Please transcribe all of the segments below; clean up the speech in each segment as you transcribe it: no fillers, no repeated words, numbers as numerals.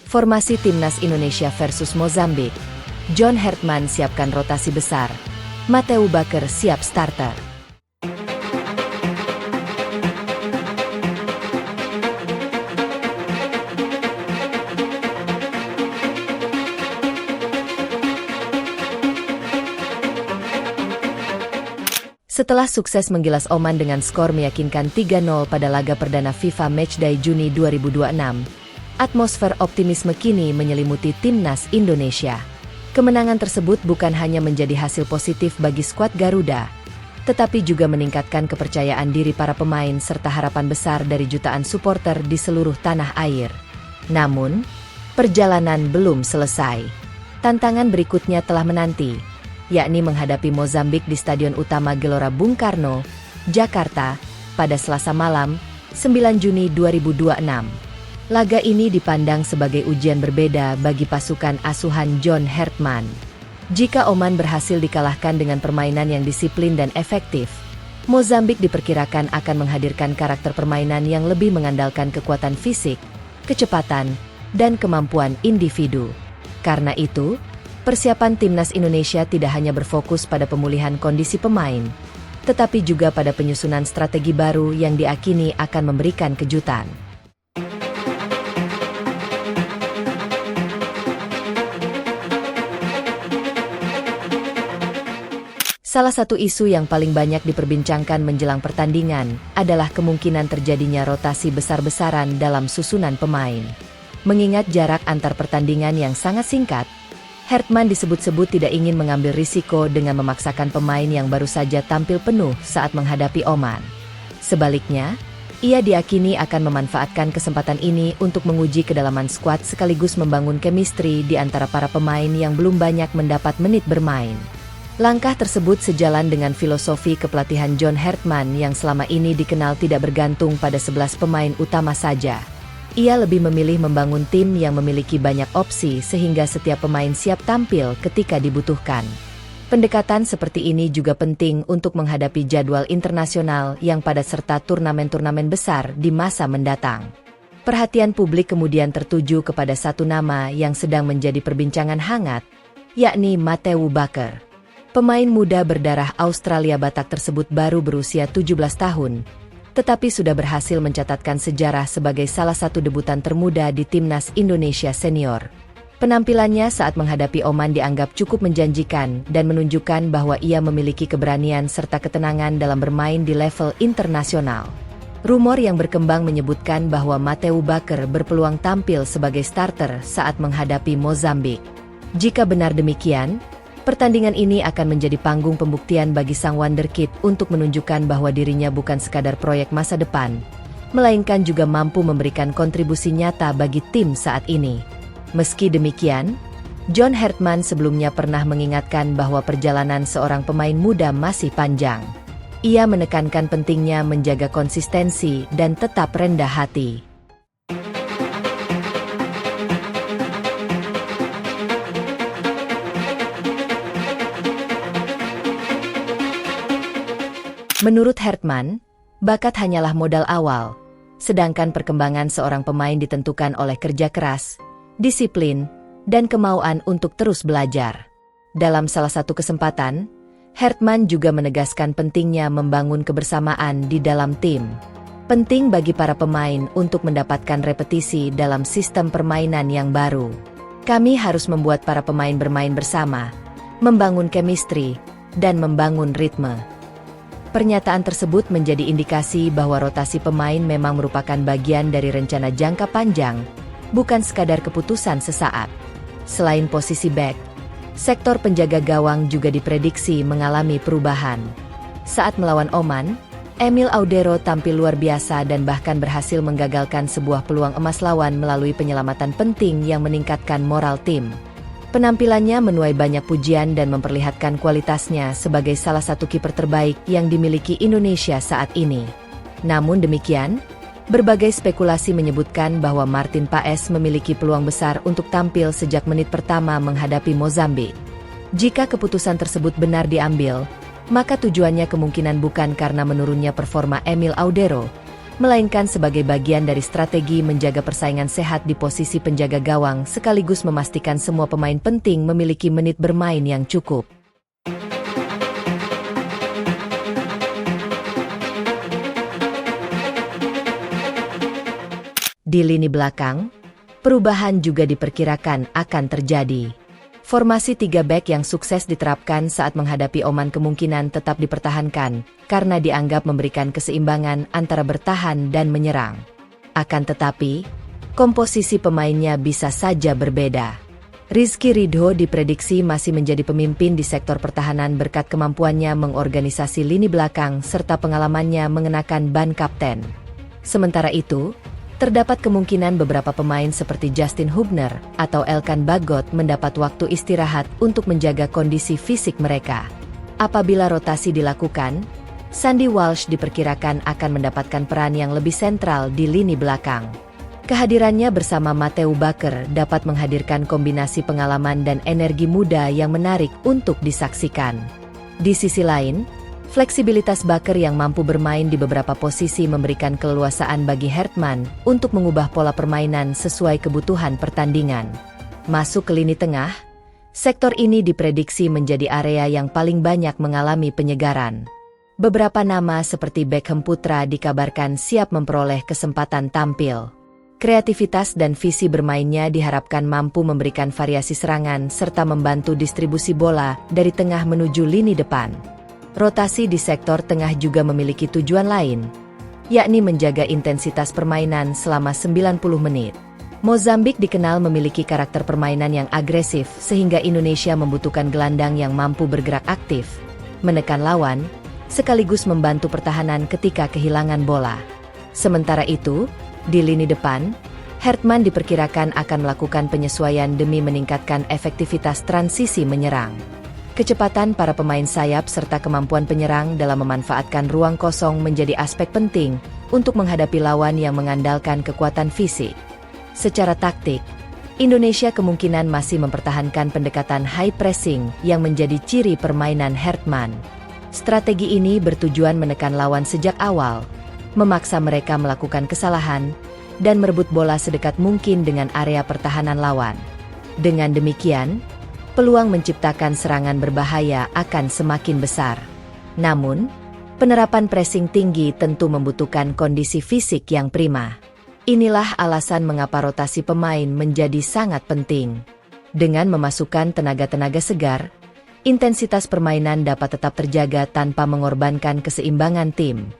Formasi Timnas Indonesia versus Mozambik. John Hertman siapkan rotasi besar. Mateu Bakker siap starter. Setelah sukses menggilas Oman dengan skor meyakinkan 3-0 pada laga perdana FIFA Matchday Juni 2026, atmosfer optimisme kini menyelimuti Timnas Indonesia. Kemenangan tersebut bukan hanya menjadi hasil positif bagi skuad Garuda, tetapi juga meningkatkan kepercayaan diri para pemain serta harapan besar dari jutaan supporter di seluruh tanah air. Namun, perjalanan belum selesai. Tantangan berikutnya telah menanti, yakni menghadapi Mozambik di Stadion Utama Gelora Bung Karno, Jakarta, pada Selasa malam, 9 Juni 2026. Laga ini dipandang sebagai ujian berbeda bagi pasukan asuhan John Hertman. Jika Oman berhasil dikalahkan dengan permainan yang disiplin dan efektif, Mozambik diperkirakan akan menghadirkan karakter permainan yang lebih mengandalkan kekuatan fisik, kecepatan, dan kemampuan individu. Karena itu, persiapan Timnas Indonesia tidak hanya berfokus pada pemulihan kondisi pemain, tetapi juga pada penyusunan strategi baru yang diakini akan memberikan kejutan. Salah satu isu yang paling banyak diperbincangkan menjelang pertandingan adalah kemungkinan terjadinya rotasi besar-besaran dalam susunan pemain. Mengingat jarak antar pertandingan yang sangat singkat, Hertman disebut-sebut tidak ingin mengambil risiko dengan memaksakan pemain yang baru saja tampil penuh saat menghadapi Oman. Sebaliknya, ia diyakini akan memanfaatkan kesempatan ini untuk menguji kedalaman skuad sekaligus membangun chemistry di antara para pemain yang belum banyak mendapat menit bermain. Langkah tersebut sejalan dengan filosofi kepelatihan John Hertman yang selama ini dikenal tidak bergantung pada 11 pemain utama saja. Ia lebih memilih membangun tim yang memiliki banyak opsi sehingga setiap pemain siap tampil ketika dibutuhkan. Pendekatan seperti ini juga penting untuk menghadapi jadwal internasional yang padat serta turnamen-turnamen besar di masa mendatang. Perhatian publik kemudian tertuju kepada satu nama yang sedang menjadi perbincangan hangat, yakni Mateu Bakker. Pemain muda berdarah Australia Batak tersebut baru berusia 17 tahun, tetapi sudah berhasil mencatatkan sejarah sebagai salah satu debutan termuda di Timnas Indonesia Senior. Penampilannya saat menghadapi Oman dianggap cukup menjanjikan dan menunjukkan bahwa ia memiliki keberanian serta ketenangan dalam bermain di level internasional. Rumor yang berkembang menyebutkan bahwa Mateu Bakker berpeluang tampil sebagai starter saat menghadapi Mozambik. Jika benar demikian, pertandingan ini akan menjadi panggung pembuktian bagi sang wonderkid untuk menunjukkan bahwa dirinya bukan sekadar proyek masa depan, melainkan juga mampu memberikan kontribusi nyata bagi tim saat ini. Meski demikian, John Hertman sebelumnya pernah mengingatkan bahwa perjalanan seorang pemain muda masih panjang. Ia menekankan pentingnya menjaga konsistensi dan tetap rendah hati. Menurut Hertman, bakat hanyalah modal awal, sedangkan perkembangan seorang pemain ditentukan oleh kerja keras, disiplin, dan kemauan untuk terus belajar. Dalam salah satu kesempatan, Hertman juga menegaskan pentingnya membangun kebersamaan di dalam tim. Penting bagi para pemain untuk mendapatkan repetisi dalam sistem permainan yang baru. Kami harus membuat para pemain bermain bersama, membangun chemistry, dan membangun ritme. Pernyataan tersebut menjadi indikasi bahwa rotasi pemain memang merupakan bagian dari rencana jangka panjang, bukan sekadar keputusan sesaat. Selain posisi bek, sektor penjaga gawang juga diprediksi mengalami perubahan. Saat melawan Oman, Emil Audero tampil luar biasa dan bahkan berhasil menggagalkan sebuah peluang emas lawan melalui penyelamatan penting yang meningkatkan moral tim. Penampilannya menuai banyak pujian dan memperlihatkan kualitasnya sebagai salah satu kiper terbaik yang dimiliki Indonesia saat ini. Namun demikian, berbagai spekulasi menyebutkan bahwa Martin Paes memiliki peluang besar untuk tampil sejak menit pertama menghadapi Mozambik. Jika keputusan tersebut benar diambil, maka tujuannya kemungkinan bukan karena menurunnya performa Emil Audero, melainkan sebagai bagian dari strategi menjaga persaingan sehat di posisi penjaga gawang sekaligus memastikan semua pemain penting memiliki menit bermain yang cukup. Di lini belakang, perubahan juga diperkirakan akan terjadi. Formasi 3 bek yang sukses diterapkan saat menghadapi Oman kemungkinan tetap dipertahankan, karena dianggap memberikan keseimbangan antara bertahan dan menyerang. Akan tetapi, komposisi pemainnya bisa saja berbeda. Rizky Ridho diprediksi masih menjadi pemimpin di sektor pertahanan berkat kemampuannya mengorganisasi lini belakang serta pengalamannya mengenakan ban kapten. Sementara itu, terdapat kemungkinan beberapa pemain seperti Justin Hubner atau Elkan Bagot mendapat waktu istirahat untuk menjaga kondisi fisik mereka. Apabila rotasi dilakukan, Sandy Walsh diperkirakan akan mendapatkan peran yang lebih sentral di lini belakang. Kehadirannya bersama Mateu Bakker dapat menghadirkan kombinasi pengalaman dan energi muda yang menarik untuk disaksikan. Di sisi lain, fleksibilitas Bakker yang mampu bermain di beberapa posisi memberikan keleluasaan bagi Hertman untuk mengubah pola permainan sesuai kebutuhan pertandingan. Masuk ke lini tengah, sektor ini diprediksi menjadi area yang paling banyak mengalami penyegaran. Beberapa nama seperti Beckham Putra dikabarkan siap memperoleh kesempatan tampil. Kreativitas dan visi bermainnya diharapkan mampu memberikan variasi serangan serta membantu distribusi bola dari tengah menuju lini depan. Rotasi di sektor tengah juga memiliki tujuan lain, yakni menjaga intensitas permainan selama 90 menit. Mozambik dikenal memiliki karakter permainan yang agresif sehingga Indonesia membutuhkan gelandang yang mampu bergerak aktif, menekan lawan, sekaligus membantu pertahanan ketika kehilangan bola. Sementara itu, di lini depan, Hertman diperkirakan akan melakukan penyesuaian demi meningkatkan efektivitas transisi menyerang. Kecepatan para pemain sayap serta kemampuan penyerang dalam memanfaatkan ruang kosong menjadi aspek penting untuk menghadapi lawan yang mengandalkan kekuatan fisik. Secara taktik, Indonesia kemungkinan masih mempertahankan pendekatan high pressing yang menjadi ciri permainan Hertman. Strategi ini bertujuan menekan lawan sejak awal, memaksa mereka melakukan kesalahan, dan merebut bola sedekat mungkin dengan area pertahanan lawan. Dengan demikian, peluang menciptakan serangan berbahaya akan semakin besar. Namun, penerapan pressing tinggi tentu membutuhkan kondisi fisik yang prima. Inilah alasan mengapa rotasi pemain menjadi sangat penting. Dengan memasukkan tenaga-tenaga segar, intensitas permainan dapat tetap terjaga tanpa mengorbankan keseimbangan tim.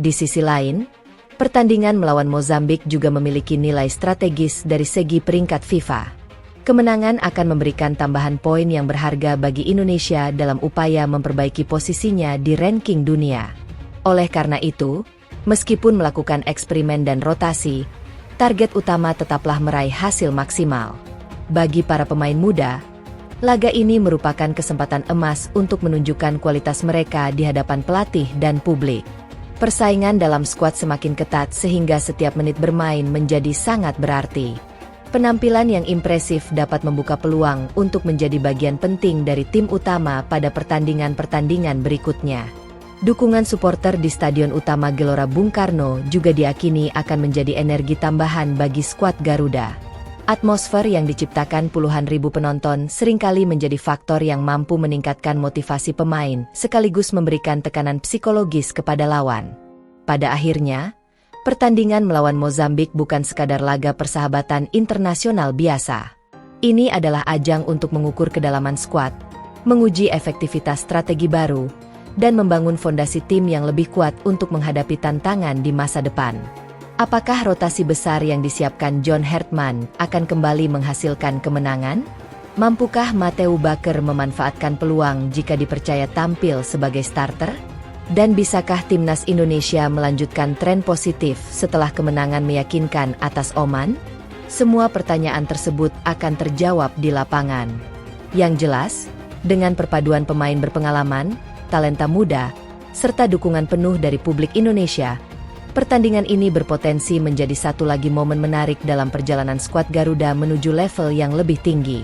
Di sisi lain, pertandingan melawan Mozambik juga memiliki nilai strategis dari segi peringkat FIFA. Kemenangan akan memberikan tambahan poin yang berharga bagi Indonesia dalam upaya memperbaiki posisinya di ranking dunia. Oleh karena itu, meskipun melakukan eksperimen dan rotasi, target utama tetaplah meraih hasil maksimal. Bagi para pemain muda, laga ini merupakan kesempatan emas untuk menunjukkan kualitas mereka di hadapan pelatih dan publik. Persaingan dalam skuad semakin ketat sehingga setiap menit bermain menjadi sangat berarti. Penampilan yang impresif dapat membuka peluang untuk menjadi bagian penting dari tim utama pada pertandingan-pertandingan berikutnya. Dukungan supporter di Stadion Utama Gelora Bung Karno juga diyakini akan menjadi energi tambahan bagi skuad Garuda. Atmosfer yang diciptakan puluhan ribu penonton seringkali menjadi faktor yang mampu meningkatkan motivasi pemain sekaligus memberikan tekanan psikologis kepada lawan. Pada akhirnya, pertandingan melawan Mozambik bukan sekadar laga persahabatan internasional biasa. Ini adalah ajang untuk mengukur kedalaman skuad, menguji efektivitas strategi baru, dan membangun fondasi tim yang lebih kuat untuk menghadapi tantangan di masa depan. Apakah rotasi besar yang disiapkan John Hertman akan kembali menghasilkan kemenangan? Mampukah Mateu Bakker memanfaatkan peluang jika dipercaya tampil sebagai starter? Dan bisakah timnas Indonesia melanjutkan tren positif setelah kemenangan meyakinkan atas Oman? Semua pertanyaan tersebut akan terjawab di lapangan. Yang jelas, dengan perpaduan pemain berpengalaman, talenta muda, serta dukungan penuh dari publik Indonesia, pertandingan ini berpotensi menjadi satu lagi momen menarik dalam perjalanan skuad Garuda menuju level yang lebih tinggi.